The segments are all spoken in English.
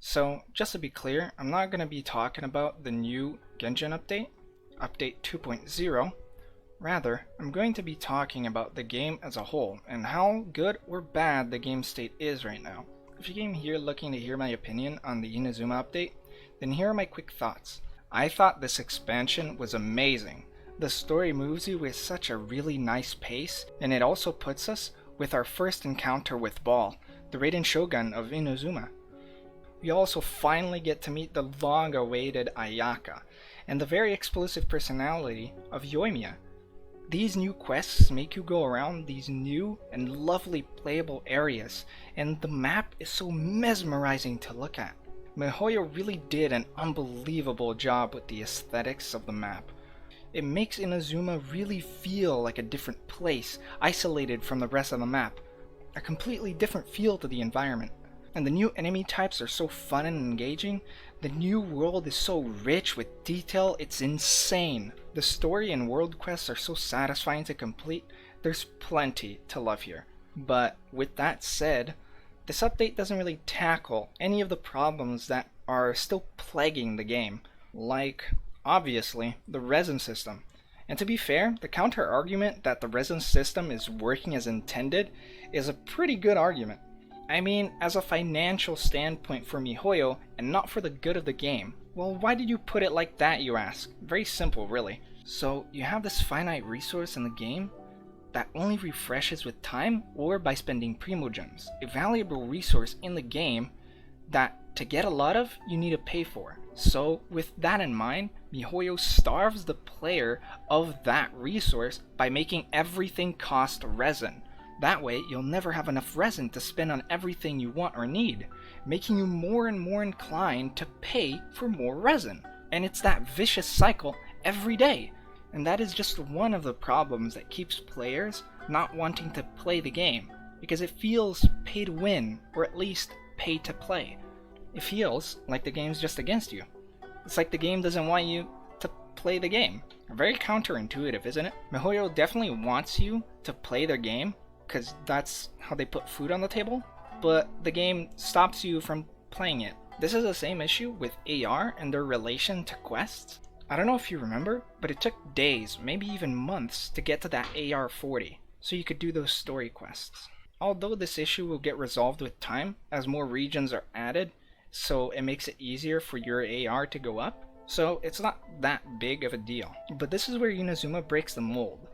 So, just to be clear, I'm not going to be talking about the new Genjin update, Update 2.0. Rather, I'm going to be talking about the game as a whole and how good or bad the game state is right now. If you came here looking to hear my opinion on the Inazuma update, then here are my quick thoughts. I thought this expansion was amazing. The story moves you with such a really nice pace, and it also puts us with our first encounter with Ball, the Raiden Shogun of Inazuma. We also finally get to meet the long-awaited Ayaka, and the very explosive personality of Yoimiya. These new quests make you go around these new and lovely playable areas, and the map is so mesmerizing to look at. miHoYo really did an unbelievable job with the aesthetics of the map. It makes Inazuma really feel like a different place, isolated from the rest of the map. A completely different feel to the environment. And the new enemy types are so fun and engaging. The new world is so rich with detail, it's insane. The story and world quests are so satisfying to complete. There's plenty to love here. But with that said, this update doesn't really tackle any of the problems that are still plaguing the game. Like, obviously, the resin system. And to be fair, the counter argument that the resin system is working as intended is a pretty good argument. I mean, as a financial standpoint for miHoYo, and not for the good of the game. Well, why did you put it like that, you ask? Very simple, really. So, you have this finite resource in the game that only refreshes with time or by spending Primogems, a valuable resource in the game that, to get a lot of, you need to pay for. So, with that in mind, miHoYo starves the player of that resource by making everything cost resin. That way, you'll never have enough resin to spend on everything you want or need, making you more and more inclined to pay for more resin. And it's that vicious cycle every day. And that is just one of the problems that keeps players not wanting to play the game, because it feels pay to win, or at least pay to play. It feels like the game's just against you. It's like the game doesn't want you to play the game. Very counterintuitive, isn't it? miHoYo definitely wants you to play their game, because that's how they put food on the table, but the game stops you from playing it. This is the same issue with AR and their relation to quests. I don't know if you remember, but it took days, maybe even months, to get to that AR 40, so you could do those story quests. Although this issue will get resolved with time, as more regions are added, so it makes it easier for your AR to go up, so it's not that big of a deal. But this is where Inazuma breaks the mold,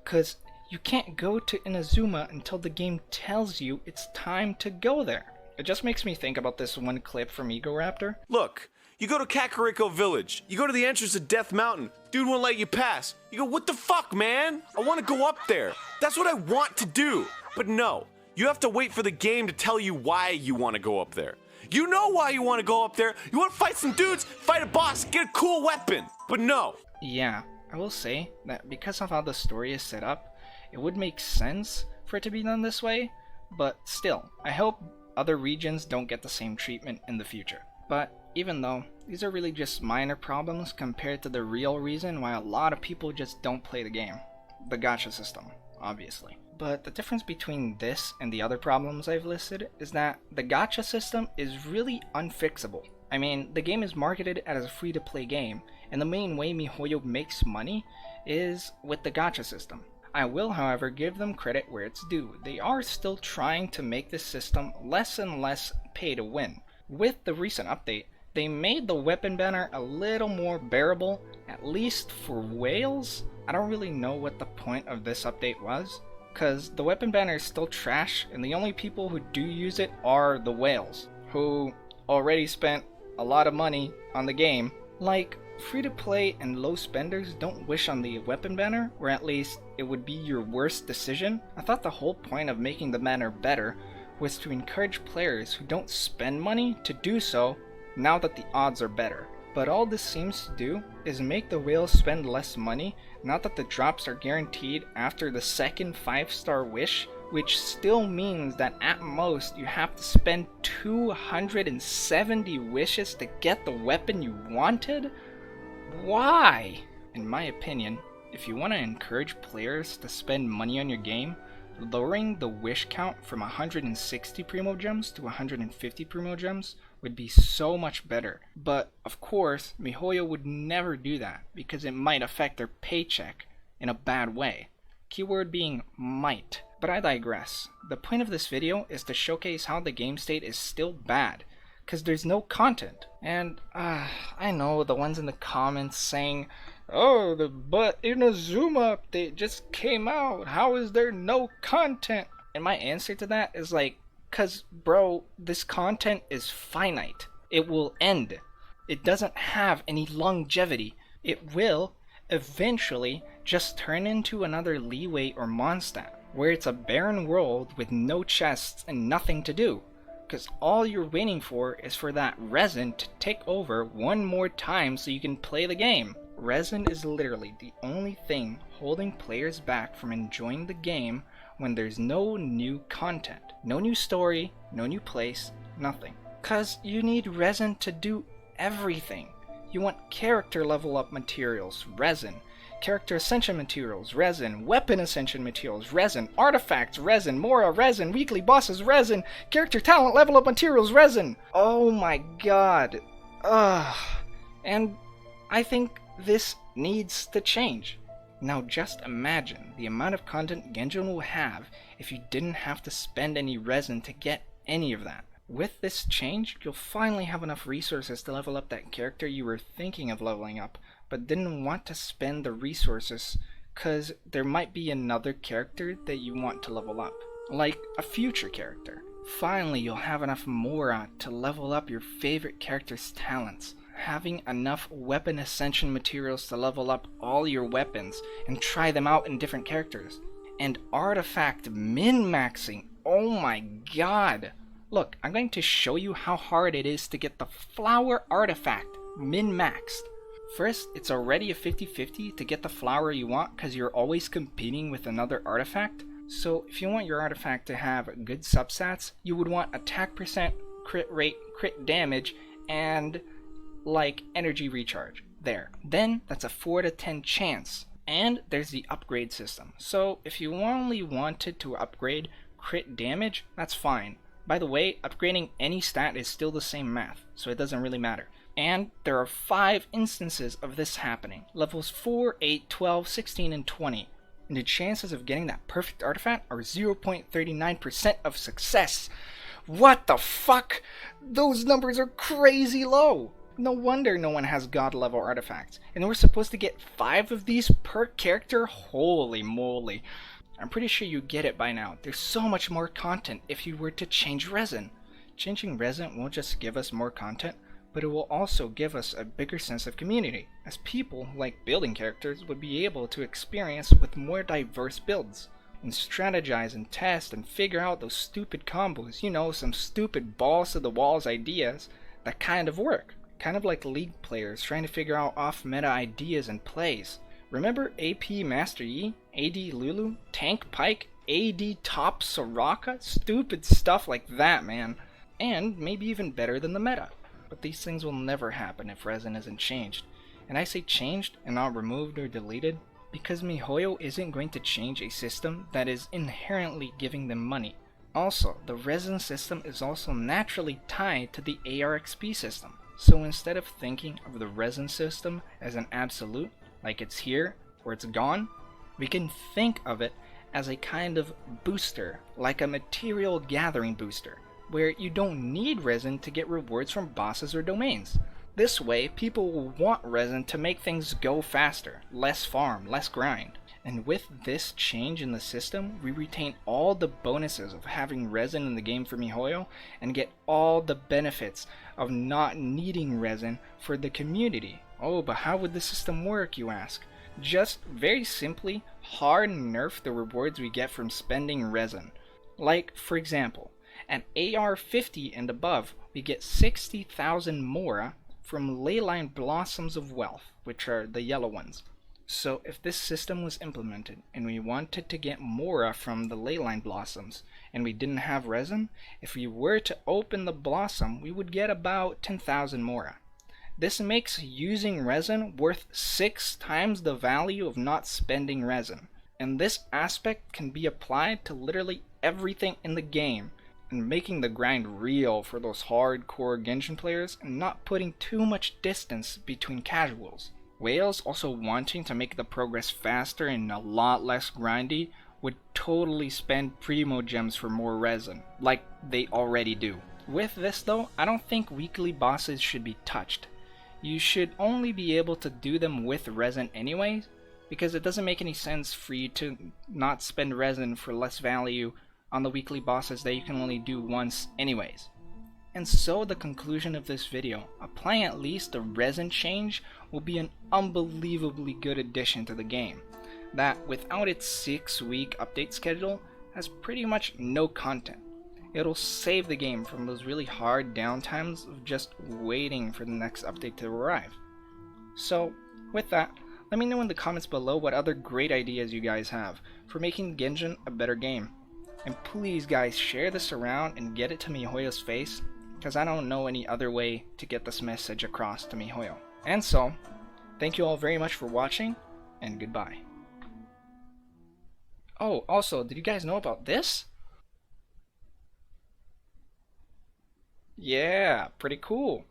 cause you can't go to Inazuma until the game tells you it's time to go there. It just makes me think about this one clip from Ego Raptor. Look, you go to Kakariko Village, you go to the entrance to Death Mountain, dude won't let you pass. You go, what the fuck, man? I want to go up there. That's what I want to do. But no, you have to wait for the game to tell you why you want to go up there. You know why you want to go up there. You want to fight some dudes, fight a boss, get a cool weapon. But no. Yeah, I will say that because of how the story is set up, it would make sense for it to be done this way, but still, I hope other regions don't get the same treatment in the future. But even though, these are really just minor problems compared to the real reason why a lot of people just don't play the game. The gacha system, obviously. But the difference between this and the other problems I've listed is that the gacha system is really unfixable. I mean, the game is marketed as a free-to-play game, and the main way miHoYo makes money is with the gacha system. I will, however, give them credit where it's due. They are still trying to make this system less and less pay to win. With the recent update, they made the weapon banner a little more bearable, at least for whales. I don't really know what the point of this update was, because the weapon banner is still trash, and the only people who do use it are the whales, who already spent a lot of money on the game. Like, free-to-play and low spenders don't wish on the weapon banner, or at least it would be your worst decision. I thought the whole point of making the banner better was to encourage players who don't spend money to do so now that the odds are better. But all this seems to do is make the whales spend less money now that the drops are guaranteed after the second 5-star wish, which still means that at most you have to spend 270 wishes to get the weapon you wanted? Why? In my opinion, if you want to encourage players to spend money on your game, lowering the wish count from 160 Primogems to 150 Primogems would be so much better. But of course, MiHoYo would never do that because it might affect their paycheck in a bad way. Keyword being might. But I digress. The point of this video is to showcase how the game state is still bad, because there's no content. And I know the ones in the comments saying, oh, but Inazuma update just came out, how is there no content? And my answer to that is like, cause bro, this content is finite. It will end. It doesn't have any longevity. It will eventually just turn into another Leeway or Mondstadt, where it's a barren world with no chests and nothing to do. Because all you're waiting for is for that resin to take over one more time so you can play the game. Resin is literally the only thing holding players back from enjoying the game when there's no new content. No new story, no new place, nothing. Cause you need resin to do everything. You want character level up materials, resin. Character ascension materials, resin. Weapon ascension materials, resin. Artifacts, resin. Mora, resin. Weekly bosses, resin. Character talent level up materials, resin. Oh my god. Ugh. And I think this needs to change. Now just imagine the amount of content Genjin will have if you didn't have to spend any resin to get any of that. With this change, you'll finally have enough resources to level up that character you were thinking of leveling up, but didn't want to spend the resources because there might be another character that you want to level up, like a future character. Finally, you'll have enough Mora to level up your favorite character's talents, having enough weapon ascension materials to level up all your weapons and try them out in different characters, and artifact min-maxing. Oh my god! Look, I'm going to show you how hard it is to get the flower artifact min-maxed. First, it's already a 50-50 to get the flower you want because you're always competing with another artifact. So if you want your artifact to have good substats, you would want attack percent, crit rate, crit damage, and like energy recharge. There. Then that's a 4 to 10 chance. And there's the upgrade system. So if you only wanted to upgrade crit damage, that's fine. By the way, upgrading any stat is still the same math, so it doesn't really matter. And there are 5 instances of this happening. Levels 4, 8, 12, 16, and 20. And the chances of getting that perfect artifact are 0.39% of success. What the fuck? Those numbers are crazy low. No wonder no one has god level artifacts. And we're supposed to get 5 of these per character? Holy moly. I'm pretty sure you get it by now. There's so much more content if you were to change resin. Changing resin won't just give us more content, but it will also give us a bigger sense of community, as people who like building characters would be able to experience with more diverse builds, and strategize and test and figure out those stupid combos, you know, some stupid balls to the walls ideas that kind of work. Kind of like League players trying to figure out off-meta ideas and plays. Remember AP Master Yi, AD Lulu, Tank Pike, AD Top Soraka? Stupid stuff like that, man. And maybe even better than the meta. But these things will never happen if resin isn't changed. And I say changed and not removed or deleted because MiHoYo isn't going to change a system that is inherently giving them money. Also, the resin system is also naturally tied to the ARXP system. So instead of thinking of the resin system as an absolute, like it's here or it's gone, we can think of it as a kind of booster, like a material gathering booster, where you don't need resin to get rewards from bosses or domains. This way, people will want resin to make things go faster, less farm, less grind. And with this change in the system, we retain all the bonuses of having resin in the game for MiHoYo and get all the benefits of not needing resin for the community. Oh, but how would the system work, you ask? Just very simply, hard nerf the rewards we get from spending resin. Like, for example, at AR 50 and above, we get 60,000 Mora from Leyline Blossoms of Wealth, which are the yellow ones. So if this system was implemented and we wanted to get Mora from the Leyline Blossoms and we didn't have resin, if we were to open the blossom, we would get about 10,000 Mora. This makes using resin worth 6 times the value of not spending resin. And this aspect can be applied to literally everything in the game. and making the grind real for those hardcore Genshin players and not putting too much distance between casuals. Whales also wanting to make the progress faster and a lot less grindy would totally spend Primo Gems for more resin, like they already do. With this though, I don't think weekly bosses should be touched. You should only be able to do them with resin anyways, because it doesn't make any sense for you to not spend resin for less value on the weekly bosses that you can only do once anyways. And so the conclusion of this video, applying at least a resin change will be an unbelievably good addition to the game, that without its 6-week update schedule has pretty much no content. It'll save the game from those really hard downtimes of just waiting for the next update to arrive. So with that, let me know in the comments below what other great ideas you guys have for making Genshin a better game. And please guys, share this around and get it to MiHoYo's face, because I don't know any other way to get this message across to MiHoYo. And so, thank you all very much for watching, and goodbye. Oh, also, did you guys know about this? Yeah, pretty cool.